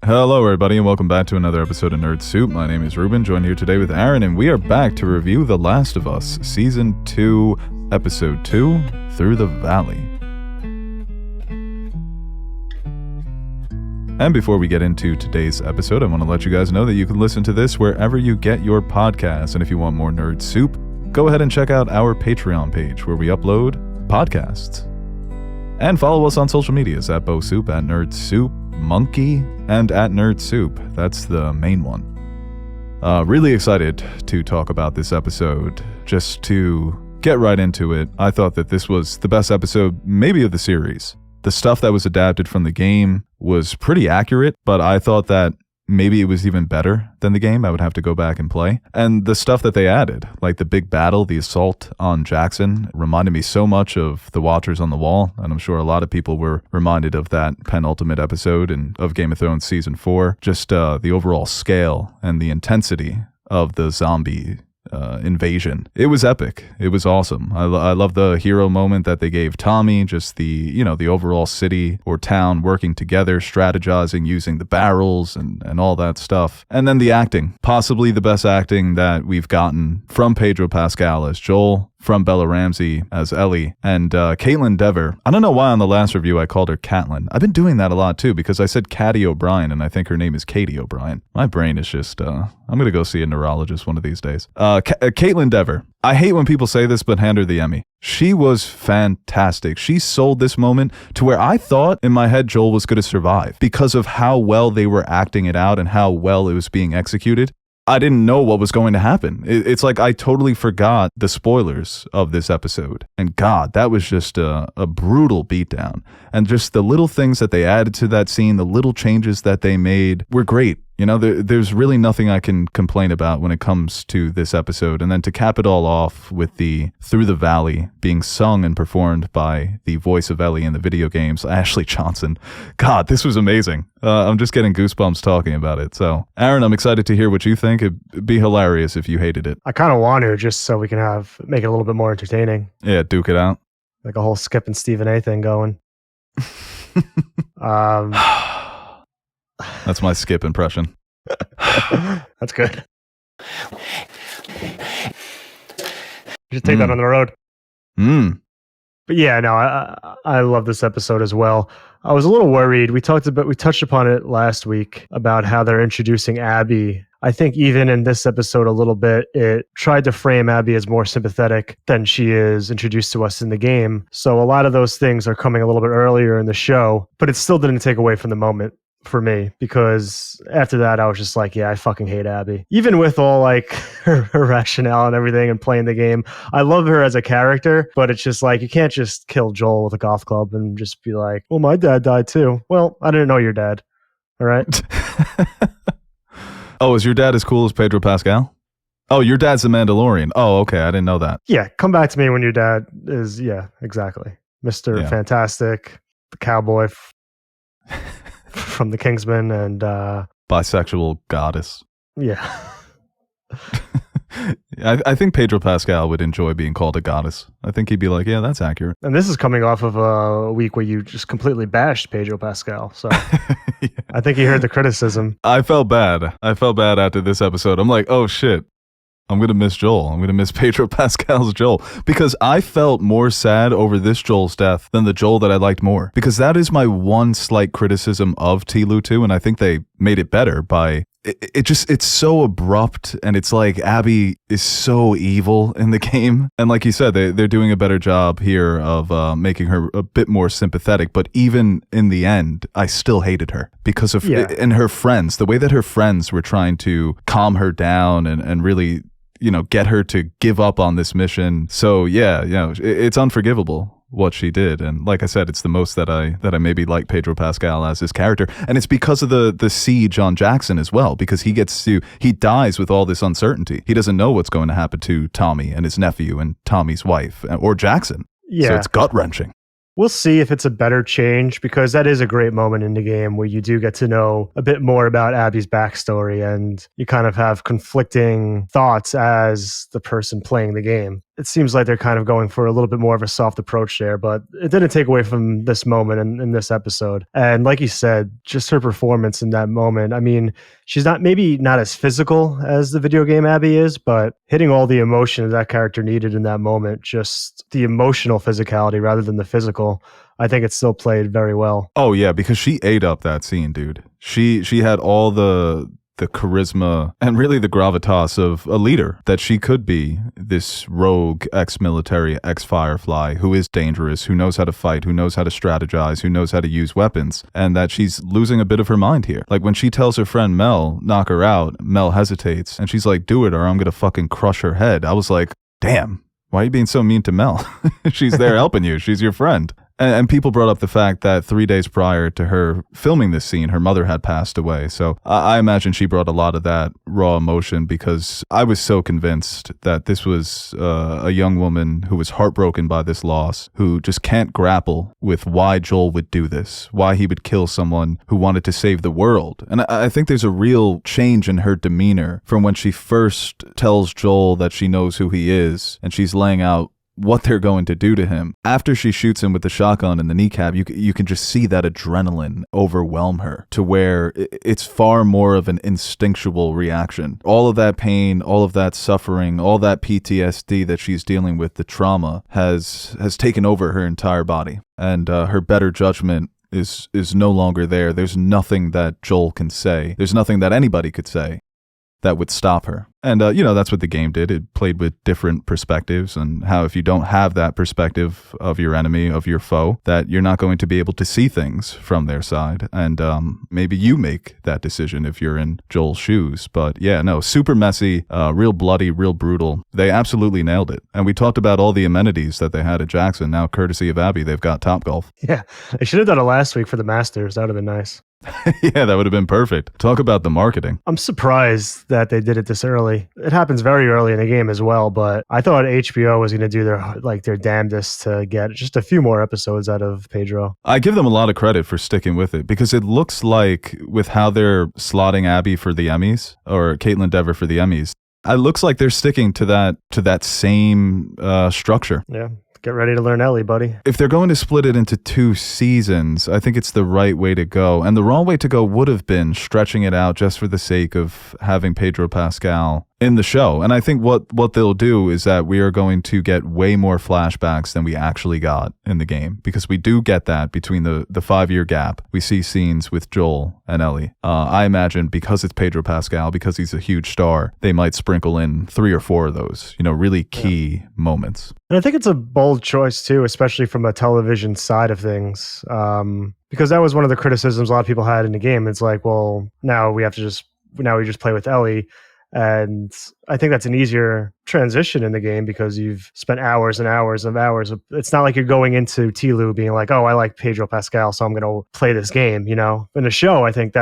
Hello, everybody, and welcome back to another episode of Nerd Soup. My name is Reuben, joined here today with Aaron, and we are back to review The Last of Us, Season 2, Episode 2, Through the Valley. And before we get into today's episode, I want to let you guys know that you can listen to this wherever you get your podcasts, and if you want more Nerd Soup, go ahead and check out our Patreon page, where we upload podcasts. And follow us on social medias at Beau Soup, at Nerd Soup, Monkey, and at Nerd Soup. That's the main one. Really excited to talk about this episode. Just to get right into it, I thought that this was the best episode maybe of the series. The stuff that was adapted from the game was pretty accurate, but I thought that maybe it was even better than the game. I would have to go back and play. And the stuff that they added, like the big battle, the assault on Jackson, reminded me so much of The Watchers on the Wall. And I'm sure a lot of people were reminded of that penultimate episode of Game of Thrones Season 4. Just the overall scale and the intensity of the zombie invasion. It was epic. It was awesome. I love the hero moment that they gave Tommy, just the overall city or town working together, strategizing, using the barrels and all that stuff. And then the acting, possibly the best acting that we've gotten from Pedro Pascal as Joel, from Bella Ramsey as Ellie, and Caitlin Dever. I don't know why on the last review I called her Catelyn. I've been doing that a lot too, because I said Katie O'Brien, and I think her name is Katie O'Brien. My brain is just, I'm going to go see a neurologist one of these days. Caitlin Dever. I hate when people say this, but hand her the Emmy. She was fantastic. She sold this moment to where I thought in my head Joel was going to survive because of how well they were acting it out and how well it was being executed. I didn't know what was going to happen. It's like I totally forgot the spoilers of this episode. And God, that was just a brutal beatdown. And just the little things that they added to that scene, the little changes that they made were great. You know, there's really nothing I can complain about when it comes to this episode. And then to cap it all off with the Through the Valley being sung and performed by the voice of Ellie in the video games, Ashley Johnson. God, this was amazing. I'm just getting goosebumps talking about it. So, Aaron, I'm excited to hear what you think. It'd be hilarious if you hated it. I kind of want to, just so we can make it a little bit more entertaining. Yeah, duke it out. Like a whole Skip and Stephen A thing going. That's my Skip impression. That's good. You should take that on the road. But yeah, no, I love this episode as well. I was a little worried. We touched upon it last week about how they're introducing Abby. I think even in this episode a little bit, it tried to frame Abby as more sympathetic than she is introduced to us in the game. So a lot of those things are coming a little bit earlier in the show, but it still didn't take away from the moment for me, because after that I was just like, yeah, I fucking hate Abby. Even with all like her rationale and everything and playing the game, I love her as a character, but it's just like, you can't just kill Joel with a golf club and just be like, well, my dad died too. Well, I didn't know your dad. All right. Oh, is your dad as cool as Pedro Pascal? Oh, your dad's the Mandalorian. Oh, okay. I didn't know that. Yeah. Come back to me when your dad is, yeah, exactly. Mr. Fantastic, the cowboy from the Kingsman, and bisexual goddess. Yeah. I think Pedro Pascal would enjoy being called a goddess. I think he'd be like, yeah, that's accurate. And this is coming off of a week where you just completely bashed Pedro Pascal. So yeah. I think he heard the criticism. I felt bad. After this episode. I'm like, oh shit. I'm going to miss Joel. I'm going to miss Pedro Pascal's Joel, because I felt more sad over this Joel's death than the Joel that I liked more, because that is my one slight criticism of T-Lu 2, and I think they made it better by it's so abrupt, and it's like Abby is so evil in the game, and like you said, they're doing a better job here of making her a bit more sympathetic, but even in the end, I still hated her because of and her friends, the way that her friends were trying to calm her down and really, get her to give up on this mission. So yeah, it's unforgivable what she did. And like I said, it's the most that I maybe like Pedro Pascal as his character. And it's because of the siege on Jackson as well, because he dies with all this uncertainty. He doesn't know what's going to happen to Tommy and his nephew and Tommy's wife or Jackson. Yeah. So it's gut-wrenching. We'll see if it's a better change, because that is a great moment in the game where you do get to know a bit more about Abby's backstory, and you kind of have conflicting thoughts as the person playing the game. it seems like they're kind of going for a little bit more of a soft approach there, but it didn't take away from this moment in this episode. And like you said, just her performance in that moment. I mean, she's maybe not as physical as the video game Abby is, but hitting all the emotion that character needed in that moment, just the emotional physicality rather than the physical, I think it still played very well. Oh yeah, because she ate up that scene, dude. She had all the charisma and really the gravitas of a leader, that she could be this rogue ex-military, ex-Firefly who is dangerous, who knows how to fight, who knows how to strategize, who knows how to use weapons, and that she's losing a bit of her mind here. Like when she tells her friend Mel, knock her out, Mel hesitates and she's like, do it or I'm gonna fucking crush her head. I was like, damn, why are you being so mean to Mel? She's there helping you. She's your friend. And people brought up the fact that 3 days prior to her filming this scene, her mother had passed away. So I imagine she brought a lot of that raw emotion, because I was so convinced that this was a young woman who was heartbroken by this loss, who just can't grapple with why Joel would do this, why he would kill someone who wanted to save the world. And I think there's a real change in her demeanor from when she first tells Joel that she knows who he is, and she's laying out what they're going to do to him. After she shoots him with the shotgun in the kneecap, you can just see that adrenaline overwhelm her to where it's far more of an instinctual reaction. All of that pain, all of that suffering, all that PTSD that she's dealing with, the trauma, has taken over her entire body. And her better judgment is no longer there. There's nothing that Joel can say. There's nothing that anybody could say that would stop her. And, that's what the game did. It played with different perspectives, and how if you don't have that perspective of your enemy, of your foe, that you're not going to be able to see things from their side. And maybe you make that decision if you're in Joel's shoes. But yeah, no, super messy, real bloody, real brutal. They absolutely nailed it. And we talked about all the amenities that they had at Jackson. Now, courtesy of Abby, they've got Topgolf. Yeah, they should have done it last week for the Masters. That would have been nice. Yeah, that would have been perfect. Talk about the marketing. I'm surprised that they did it this early. It happens very early in the game as well, but I thought HBO was going to do their damnedest to get just a few more episodes out of Pedro. I give them a lot of credit for sticking with it, because it looks like with how they're slotting Abby for the Emmys, or Caitlin Dever for the Emmys, it looks like they're sticking to that same structure. Yeah. Get ready to learn Ellie, buddy. If they're going to split it into 2 seasons, I think it's the right way to go. And the wrong way to go would have been stretching it out just for the sake of having Pedro Pascal in the show. And I think what they'll do is that we are going to get way more flashbacks than we actually got in the game, because we do get that between the 5-year gap. We see scenes with Joel and Ellie. I imagine because it's Pedro Pascal, because he's a huge star, they might sprinkle in 3 or 4 of those, really key moments. And I think it's a bold choice too, especially from a television side of things. Because that was one of the criticisms a lot of people had in the game. It's like, well, now we just play with Ellie. And I think that's an easier transition in the game, because you've spent hours and hours of hours. It's not like you're going into Telu being like, oh, I like Pedro Pascal, so I'm going to play this game, In a show, I think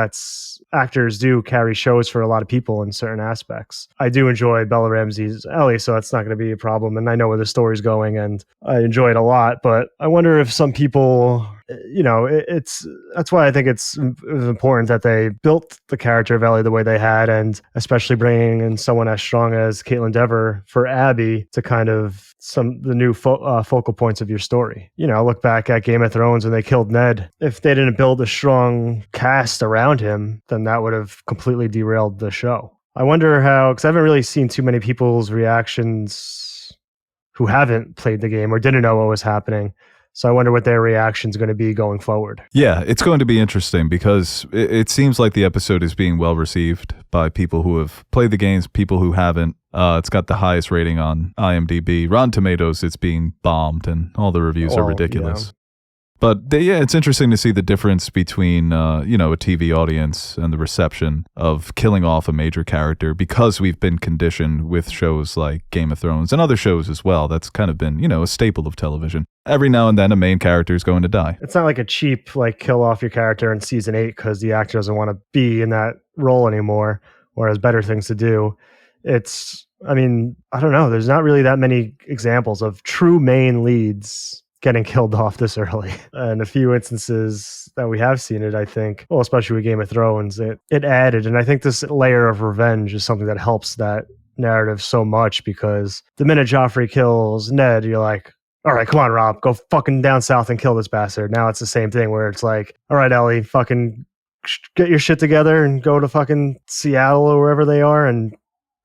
actors do carry shows for a lot of people in certain aspects. I do enjoy Bella Ramsey's Ellie, so that's not going to be a problem. And I know where the story's going, and I enjoy it a lot. But I wonder if some people, that's why I think it was important that they built the character of Ellie the way they had, and especially bringing in someone as strong as Caitlin Dever for Abby to kind of the new focal points of your story. Look back at Game of Thrones when they killed Ned. If they didn't build a strong cast around him, then that would have completely derailed the show. I wonder how, because I haven't really seen too many people's reactions who haven't played the game or didn't know what was happening. So I wonder what their reaction is going to be going forward. Yeah, it's going to be interesting, because it seems like the episode is being well received by people who have played the games, people who haven't. It's got the highest rating on IMDb. Rotten Tomatoes, it's being bombed, and all the reviews are ridiculous. Yeah. But it's interesting to see the difference between, a TV audience and the reception of killing off a major character, because we've been conditioned with shows like Game of Thrones and other shows as well. That's kind of been, a staple of television. Every now and then a main character is going to die. It's not like a cheap, kill off your character in season 8 because the actor doesn't want to be in that role anymore or has better things to do. I don't know. There's not really that many examples of true main leads getting killed off this early. And a few instances that we have seen it, I think, especially with Game of Thrones, it added. And I think this layer of revenge is something that helps that narrative so much, because the minute Joffrey kills Ned, you're like, all right, come on, Rob, go fucking down south and kill this bastard. Now it's the same thing where it's like, all right, Ellie, fucking get your shit together and go to fucking Seattle or wherever they are and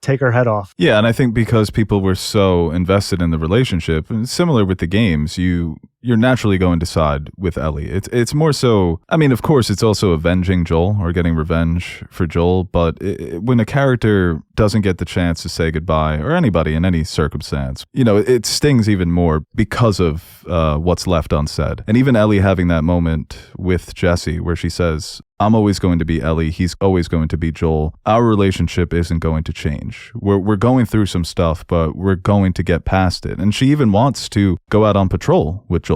take her head off. Yeah, and I think because people were so invested in the relationship, and similar with the games, you're naturally going to side with Ellie. It's more so, I mean, of course, it's also avenging Joel or getting revenge for Joel, but when a character doesn't get the chance to say goodbye, or anybody in any circumstance, it stings even more because of what's left unsaid. And even Ellie having that moment with Jesse where she says, I'm always going to be Ellie. He's always going to be Joel. Our relationship isn't going to change. We're going through some stuff, but we're going to get past it. And she even wants to go out on patrol with Joel.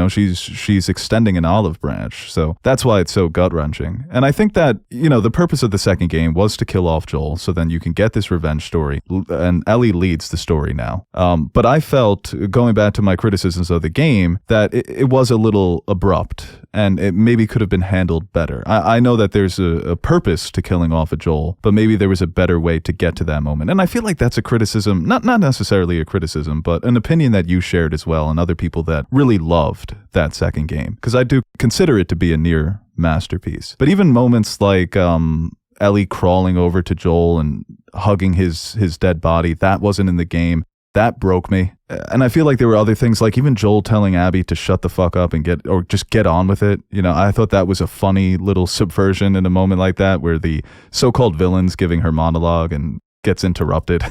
She's extending an olive branch. So that's why it's so gut-wrenching. And I think that, the purpose of the second game was to kill off Joel, so then you can get this revenge story. And Ellie leads the story now. But I felt, going back to my criticisms of the game, that it was a little abrupt, and it maybe could have been handled better. I know that there's a purpose to killing off a Joel, but maybe there was a better way to get to that moment. And I feel like that's a criticism, not necessarily a criticism, but an opinion that you shared as well, and other people that really loved that second game. Because I do consider it to be a near masterpiece. But even moments like Ellie crawling over to Joel and hugging his dead body, that wasn't in the game. That broke me. And I feel like there were other things, like even Joel telling Abby to shut the fuck up and just get on with it. I thought that was a funny little subversion in a moment like that, where the so-called villain's giving her monologue and gets interrupted.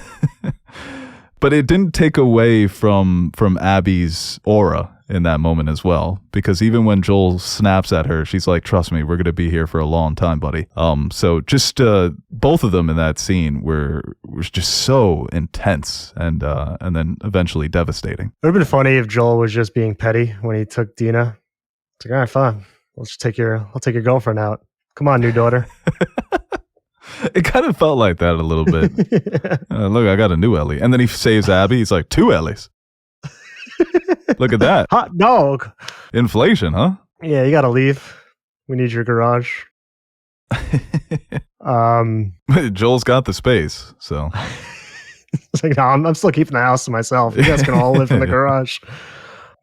But it didn't take away from Abby's aura in that moment as well, because even when Joel snaps at her, she's like, trust me, we're going to be here for a long time, buddy. So just both of them in that scene was just so intense and then eventually devastating. It would have been funny if Joel was just being petty when he took Dina. It's like, all right, fine. I'll take your girlfriend out. Come on, new daughter. It kind of felt like that a little bit. Look, I got a new Ellie. And then he saves Abby. He's like, 2 Ellies. Look at that. Hot dog. Inflation, huh? Yeah, you got to leave. We need your garage. Joel's got the space, so. It's like, no, I'm still keeping the house to myself. You guys can all live in the garage.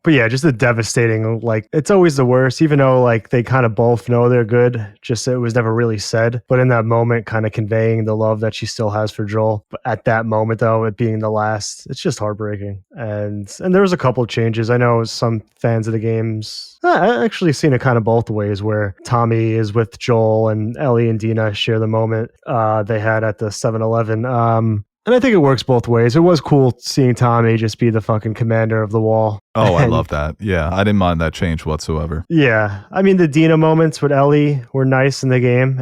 But yeah, just a devastating, it's always the worst, even though they kind of both know they're good, just it was never really said. But in that moment, kind of conveying the love that she still has for Joel. But at that moment, though, it being the last, it's just heartbreaking. And there was a couple of changes. I know some fans of the games, I actually seen it kind of both ways, where Tommy is with Joel and Ellie and Dina share the moment they had at the 7-Eleven. And I think it works both ways. It was cool seeing Tommy just be the fucking commander of the wall. Oh, I love that. Yeah, I didn't mind that change whatsoever. Yeah. I mean, the Dina moments with Ellie were nice in the game,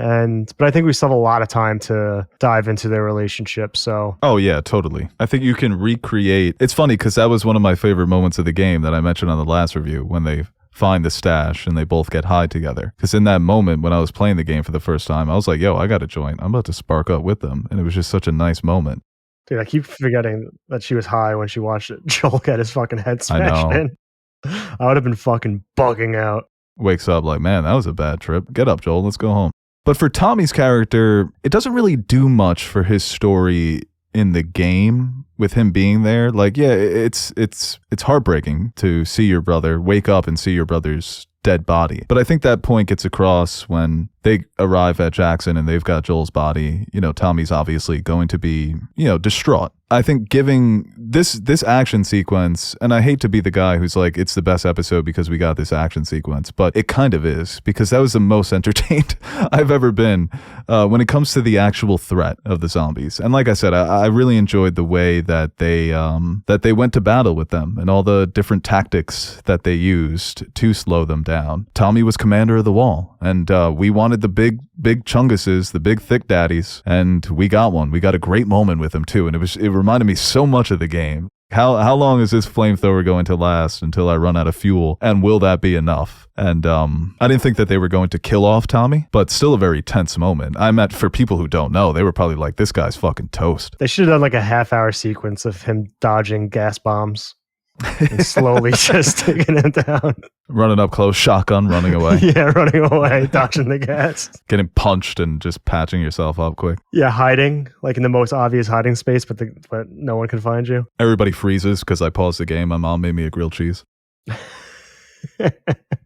but I think we still have a lot of time to dive into their relationship, so. Oh, yeah, totally. I think you can recreate. It's funny because that was one of my favorite moments of the game that I mentioned on the last review, when they find the stash and they both get high together. Because in that moment when I was playing the game for the first time, I was like, yo, I got a joint. I'm about to spark up with them. And it was just such a nice moment. Dude, I keep forgetting that she was high when she watched it. Joel get his fucking head smashed in. I would have been fucking bugging out. Wakes up like, man, that was a bad trip. Get up, Joel. Let's go home. But for Tommy's character, it doesn't really do much for his story in the game with him being there. It's heartbreaking to see your brother wake up and see your brother's dead body. But I think that point gets across when they arrive at Jackson and they've got Joel's body. Tommy's obviously going to be, distraught. I think giving this action sequence, and I hate to be the guy who's like, it's the best episode because we got this action sequence, but it kind of is, because that was the most entertained I've ever been when it comes to the actual threat of the zombies. And like I said, I really enjoyed the way that they went to battle with them and all the different tactics that they used to slow them down. Tommy was commander of the wall, and we wanted the big chunguses, the big thick daddies, and we got one. We got a great moment with him too, and it reminded me so much of the game. How long is this flamethrower going to last until I run out of fuel, and will that be enough? And I didn't think that they were going to kill off Tommy, but still a very tense moment. For people who don't know, they were probably like, this guy's fucking toast. They should have done a half-hour sequence of him dodging gas bombs. and slowly just taking him down. Running up close, shotgun, running away. Yeah, running away, dodging the gas. Getting punched and just patching yourself up quick. Yeah, hiding, like in the most obvious hiding space, but no one can find you. Everybody freezes because I paused the game. My mom made me a grilled cheese.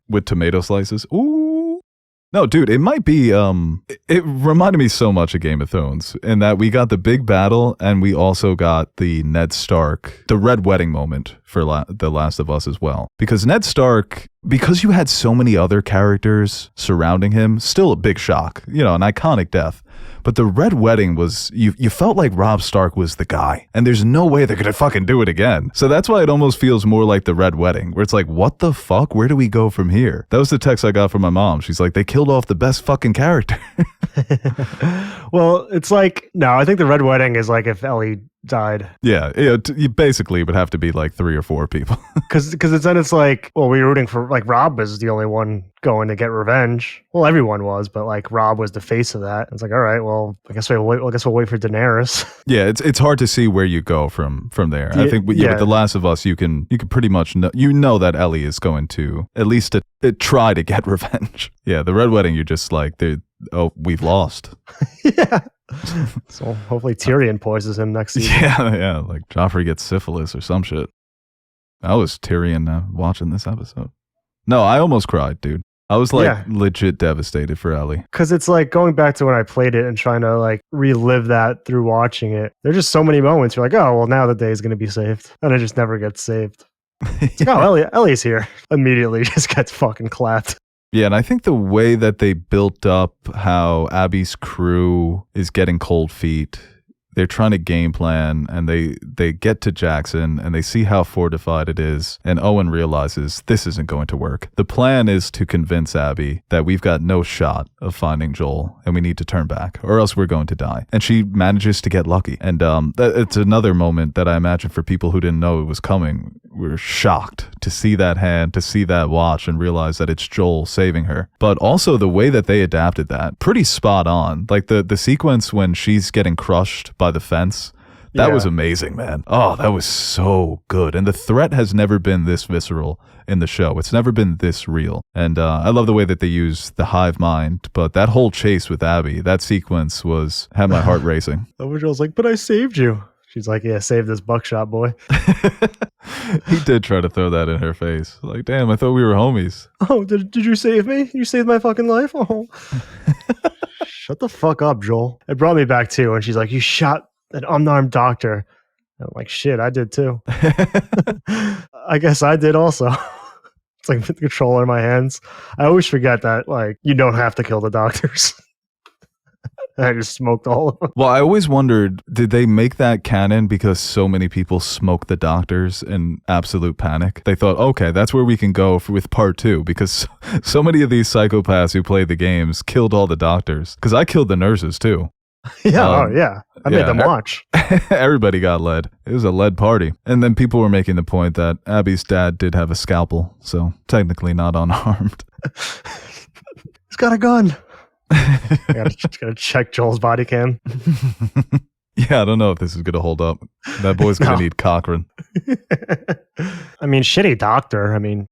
With tomato slices. Ooh. No, dude, it might be, it reminded me so much of Game of Thrones in that we got the big battle and we also got the Ned Stark, the Red Wedding moment for The Last of Us as well. Because Ned Stark, because you had so many other characters surrounding him, still a big shock, an iconic death. But the Red Wedding was, you felt like Robb Stark was the guy. And there's no way they're going to fucking do it again. So that's why it almost feels more like the Red Wedding, where it's like, what the fuck? Where do we go from here? That was the text I got from my mom. She's like, they killed off the best fucking character. Well, it's like, no, I think the Red Wedding is like if Ellie died. Yeah, you basically would have to be like 3 or 4 people. Because it's like, well, we were rooting for, like, Robb was the only one going to get revenge. Well, everyone was, but like Robb was the face of that. It's like, all right, well, I guess we'll wait for Daenerys. Yeah, it's hard to see where you go from there. Yeah, I think with The Last of Us, you can pretty much know that Ellie is going to at least try to get revenge. Yeah, the Red Wedding, you're just like, we've lost. Yeah. So hopefully Tyrion poisons him next season. Yeah, like Joffrey gets syphilis or some shit. I was Tyrion watching this episode. No, I almost cried, dude. I was like legit devastated for Ellie. Because it's like going back to when I played it and trying to like relive that through watching it. There's just so many moments you're like, oh, well, now the day is going to be saved. And it just never gets saved. It's like, oh, Ellie's here. Immediately just gets fucking clapped. Yeah, and I think the way that they built up how Abby's crew is getting cold feet, they're trying to game plan, and they get to Jackson, and they see how fortified it is, and Owen realizes this isn't going to work. The plan is to convince Abby that we've got no shot of finding Joel, and we need to turn back, or else we're going to die. And she manages to get lucky. And it's another moment that I imagine for people who didn't know it was coming, we're shocked to see that hand, to see that watch, and realize that it's Joel saving her. But also the way that they adapted that, pretty spot on. Like the sequence when she's getting crushed by the fence, that was amazing, man. Oh, that was so good. And the threat has never been this visceral in the show. It's never been this real. And I love the way that they use the hive mind, but that whole chase with Abby, that sequence had my heart racing. Joel's like, but I saved you. She's like, yeah, save this buckshot, boy. He did try to throw that in her face. Like, damn, I thought we were homies. Oh, did you save me? You saved my fucking life? Oh. Shut the fuck up, Joel. It brought me back too. And she's like, you shot an unarmed doctor. And I'm like, shit, I did too. I guess I did also. It's like the controller in my hands. I always forget that, like, you don't have to kill the doctors. I just smoked all of them. Well, I always wondered, did they make that canon because so many people smoked the doctors in absolute panic? They thought, okay, that's where we can go with part 2, because so many of these psychopaths who played the games killed all the doctors. Because I killed the nurses too. Yeah, I made them watch. Everybody got lead. It was a lead party. And then people were making the point that Abby's dad did have a scalpel, so technically not unarmed. He's got a gun. I gotta check Joel's body cam. Yeah, I don't know if this is gonna hold up. That boy's gonna need Cochran. I mean, shitty doctor. I mean,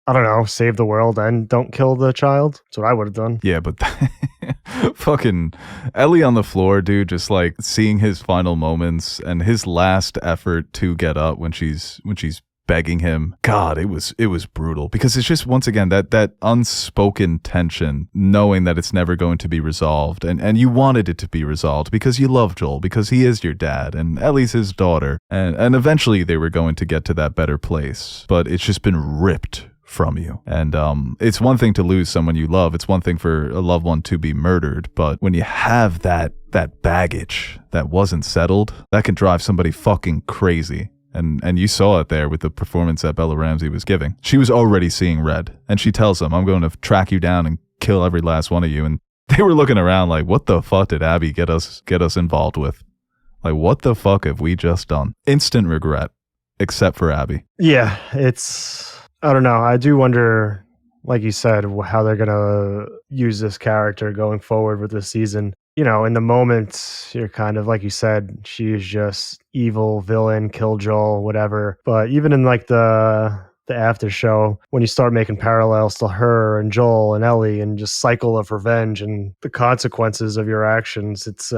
I don't know, save the world and don't kill the child. That's what I would have done. Yeah, but fucking Ellie on the floor, dude, just like seeing his final moments and his last effort to get up when she's begging him. God, it was brutal, because it's just, once again, that unspoken tension, knowing that it's never going to be resolved, and you wanted it to be resolved because you love Joel, because he is your dad and Ellie's his daughter, and eventually they were going to get to that better place, but it's just been ripped from you. And it's one thing to lose someone you love, it's one thing for a loved one to be murdered, but when you have that baggage that wasn't settled, that can drive somebody fucking crazy. And you saw it there with the performance that Bella Ramsey was giving. She was already seeing red. And she tells him, I'm going to track you down and kill every last one of you. And they were looking around like, what the fuck did Abby get us involved with? Like, what the fuck have we just done? Instant regret, except for Abby. Yeah, I don't know. I do wonder, like you said, how they're going to use this character going forward with this season. in the moment, you're kind of like you said, she's just evil, villain, kill Joel, whatever. But even in like the after show, when you start making parallels to her and Joel and Ellie and just cycle of revenge and the consequences of your actions, it's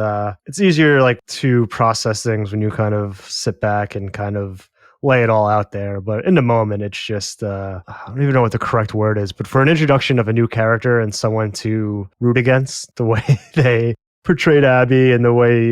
easier like to process things when you kind of sit back and kind of lay it all out there. But in the moment, it's just I don't even know what the correct word is, but for an introduction of a new character and someone to root against, the way they portrayed Abby and the way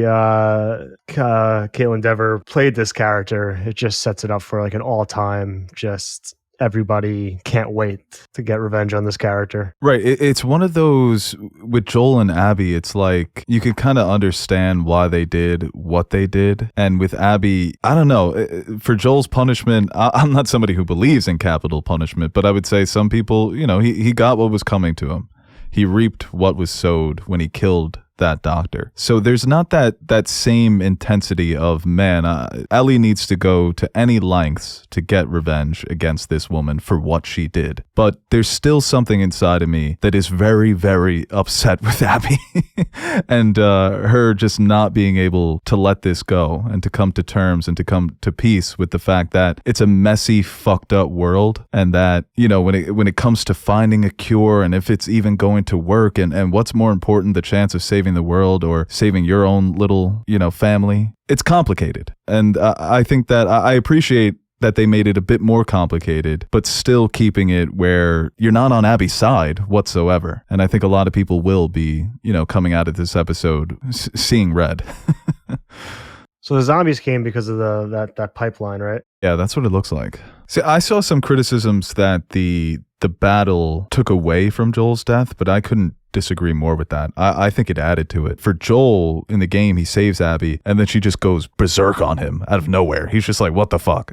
Caitlin Dever played this character, it just sets it up for like an all-time, just everybody can't wait to get revenge on this character. Right. It's one of those with Joel and Abby. It's like you could kind of understand why they did what they did. And with Abby, I don't know. For Joel's punishment, I'm not somebody who believes in capital punishment, but I would say some people, he got what was coming to him. He reaped what was sowed when he killed that doctor. So there's not that same intensity of, man, Ellie needs to go to any lengths to get revenge against this woman for what she did. But there's still something inside of me that is very, very upset with Abby and her just not being able to let this go and to come to terms and to come to peace with the fact that it's a messy, fucked up world, and that, when it comes to finding a cure and if it's even going to work and what's more important, the chance of saving the world or saving your own little, family. It's complicated. And I think that I appreciate that they made it a bit more complicated, but still keeping it where you're not on Abby's side whatsoever. And I think a lot of people will be, coming out of this episode seeing red. So the zombies came because of that pipeline, right? Yeah, that's what it looks like. See, I saw some criticisms that the battle took away from Joel's death, but I couldn't disagree more with that. I think it added to it. For Joel, in the game, he saves Abby, and then she just goes berserk on him out of nowhere. He's just like, what the fuck?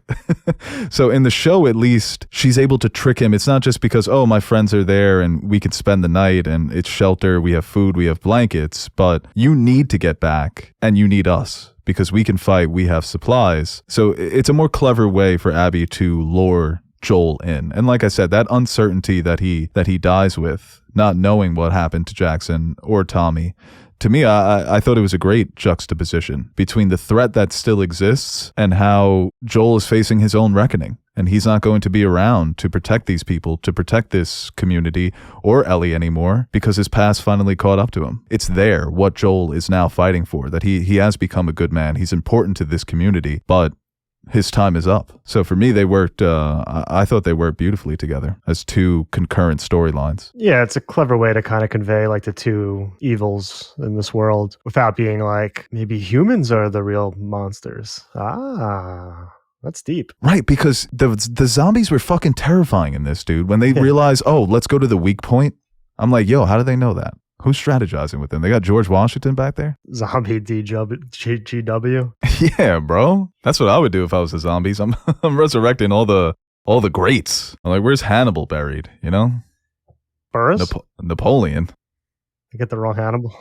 So in the show, at least, she's able to trick him. It's not just because, oh, my friends are there and we can spend the night and it's shelter, we have food, we have blankets, but you need to get back and you need us. Because we can fight, we have supplies. So it's a more clever way for Abby to lure Joel in. And like I said, that uncertainty that he dies with, not knowing what happened to Jackson or Tommy, to me, I thought it was a great juxtaposition between the threat that still exists and how Joel is facing his own reckoning. And he's not going to be around to protect these people, to protect this community or Ellie anymore because his past finally caught up to him. It's there, what Joel is now fighting for, that he has become a good man. He's important to this community, but his time is up. So for me, they worked, I thought they worked beautifully together as two concurrent storylines. Yeah, it's a clever way to kind of convey like the two evils in this world without being like, maybe humans are the real monsters. That's deep. Right, because the zombies were fucking terrifying in this, dude. When they realize, oh, let's go to the weak point. I'm like, yo, how do they know that? Who's strategizing with them? They got George Washington back there? Zombie GW? Yeah, bro. That's what I would do if I was the zombies. I'm resurrecting all the greats. I'm like, where's Hannibal buried, Burris? Napoleon. I get the wrong Hannibal.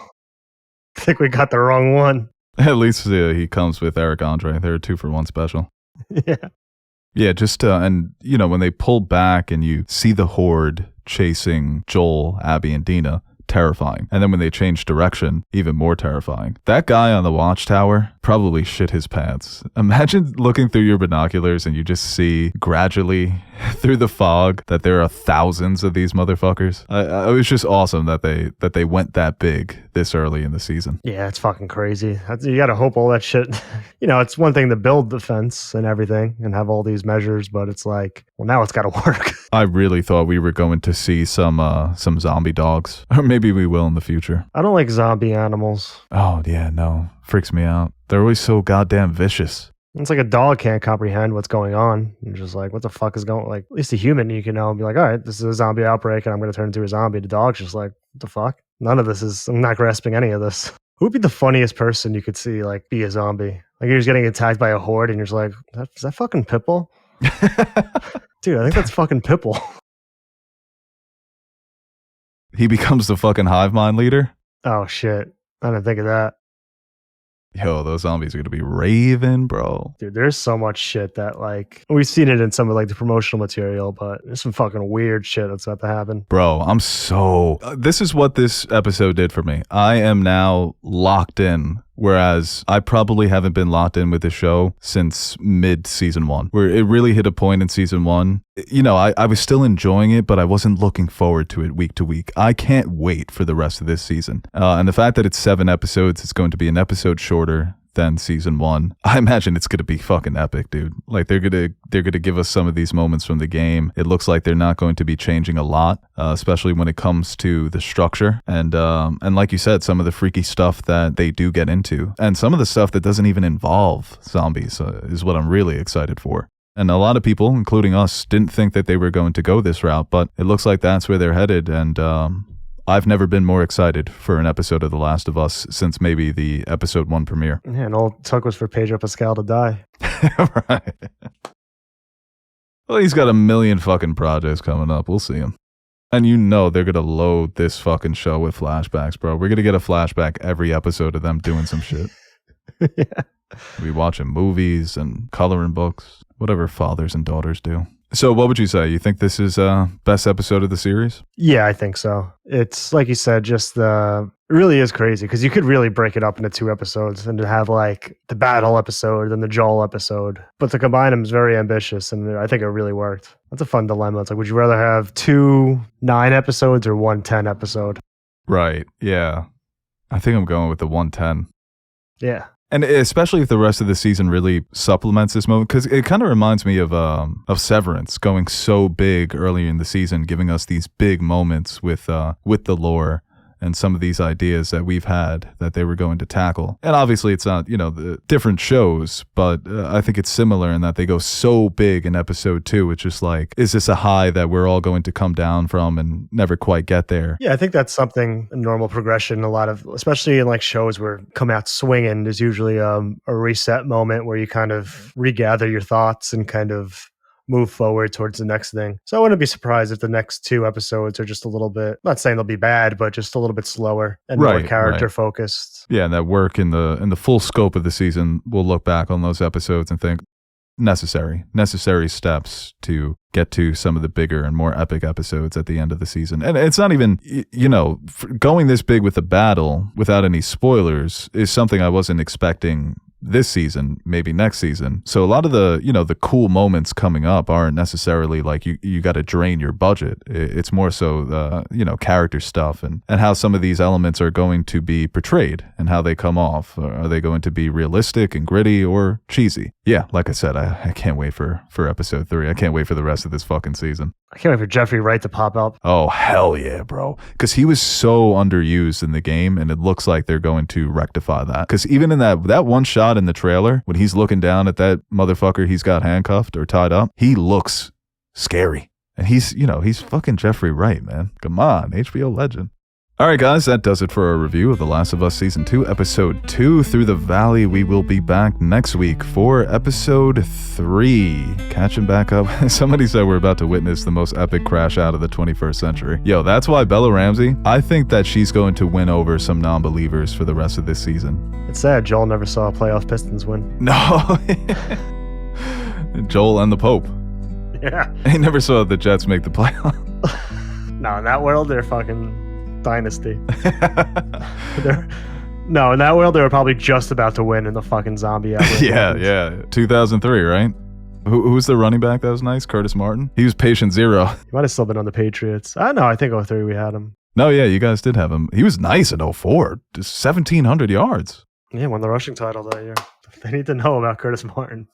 I think we got the wrong one. At least he comes with Eric Andre. They're a 2-for-1 special. Yeah. Yeah, just, and, when they pull back and you see the horde chasing Joel, Abby, and Dina, terrifying. And then when they change direction, even more terrifying. That guy on the watchtower probably shit his pants. Imagine looking through your binoculars and you just see gradually through the fog that there are thousands of these motherfuckers. It was just awesome that they went that big this early in the season. Yeah, it's fucking crazy. You got to hope all that shit. It's one thing to build the fence and everything and have all these measures, but it's like, well, now it's got to work. I really thought we were going to see some zombie dogs, or maybe we will in the future. I don't like zombie animals. Oh yeah, no, freaks me out. They're always so goddamn vicious. It's like a dog can't comprehend what's going on. You're just like, what the fuck is going on? Like, at least a human, you can be like, all right, this is a zombie outbreak and I'm going to turn into a zombie. The dog's just like, what the fuck? I'm not grasping any of this. Who would be the funniest person you could see, like, be a zombie? Like, you're just getting attacked by a horde and you're just like, is that fucking Pitbull? Dude, I think that's fucking Pitbull. He becomes the fucking hive mind leader? Oh, shit. I didn't think of that. Yo, those zombies are going to be raving, bro. Dude, there's so much shit that, like, we've seen it in some of, like, the promotional material, but there's some fucking weird shit that's about to happen. Bro, I'm so... this is what this episode did for me. I am now locked in, whereas I probably haven't been locked in with the show since mid-season 1, where it really hit a point in season 1. You know, I was still enjoying it, but I wasn't looking forward to it week to week. I can't wait for the rest of this season. And the fact that it's 7 episodes, it's going to be an episode shorter than season 1. I imagine it's gonna be fucking epic, dude. Like they're gonna give us some of these moments from the game. It looks like they're not going to be changing a lot, especially when it comes to the structure and like you said, some of the freaky stuff that they do get into, and some of the stuff that doesn't even involve zombies is what I'm really excited for. And a lot of people, including us, didn't think that they were going to go this route, but it looks like that's where they're headed. And I've never been more excited for an episode of The Last of Us since maybe the episode 1 premiere. Yeah, and all it took was for Pedro Pascal to die. Right. Well, he's got a million fucking projects coming up. We'll see him. And you know they're going to load this fucking show with flashbacks, bro. We're going to get a flashback every episode of them doing some shit. Yeah. We watching movies and coloring books, whatever fathers and daughters do. So what would you say? You think this is best episode of the series? Yeah, I think so. It's like you said, just it really is crazy because you could really break it up into 2 episodes and to have like the battle episode and the Joel episode. But to combine them is very ambitious, and I think it really worked. That's a fun dilemma. It's like, would you rather have 2 9 episodes or 1 10 episode? Right. Yeah. I think I'm going with the 110. Yeah. And especially if the rest of the season really supplements this moment, because it kind of reminds me of Severance going so big earlier in the season, giving us these big moments with the lore and some of these ideas that we've had that they were going to tackle. And obviously it's not, the different shows, but I think it's similar in that they go so big in episode 2. It's just like, is this a high that we're all going to come down from and never quite get there? Yeah, I think that's something, a normal progression. A lot of, especially in like shows where come out swinging, there's usually a reset moment where you kind of regather your thoughts and kind of move forward towards the next thing. So I wouldn't be surprised if the next 2 episodes are just a little bit, not saying they'll be bad, but just a little bit slower and more character focused. Yeah, and that work in the full scope of the season, we'll look back on those episodes and think necessary steps to get to some of the bigger and more epic episodes at the end of the season. And it's not even, going this big with the battle without any spoilers is something I wasn't expecting this season, maybe next season. So a lot of the, the cool moments coming up aren't necessarily like you got to drain your budget. It's more so the, character stuff and how some of these elements are going to be portrayed and how they come off. Are they going to be realistic and gritty or cheesy? Yeah, like I said, I can't wait for episode 3. I can't wait for the rest of this fucking season. I can't wait for Jeffrey Wright to pop up. Oh, hell yeah, bro. Because he was so underused in the game, and it looks like they're going to rectify that. Because even in that one shot in the trailer, when he's looking down at that motherfucker he's got handcuffed or tied up, he looks scary. And he's fucking Jeffrey Wright, man. Come on, HBO legend. All right, guys, that does it for our review of The Last of Us Season 2, Episode 2, Through the Valley. We will be back next week for Episode 3. Catching back up. Somebody said we're about to witness the most epic crash out of the 21st century. Yo, that's why Bella Ramsey, I think that she's going to win over some non-believers for the rest of this season. It's sad Joel never saw a playoff Pistons win. No. Joel and the Pope. Yeah. He never saw the Jets make the playoff. No, in that world, they're fucking dynasty. No, in that world, they were probably just about to win in the fucking zombie outbreak. Yeah. 2003, right? Who's the running back that was nice? Curtis Martin? He was patient zero. He might have still been on the Patriots. I know. I think 03 we had him. No, yeah, you guys did have him. He was nice in 04. Just 1,700 yards. Yeah, won the rushing title that year. They need to know about Curtis Martin.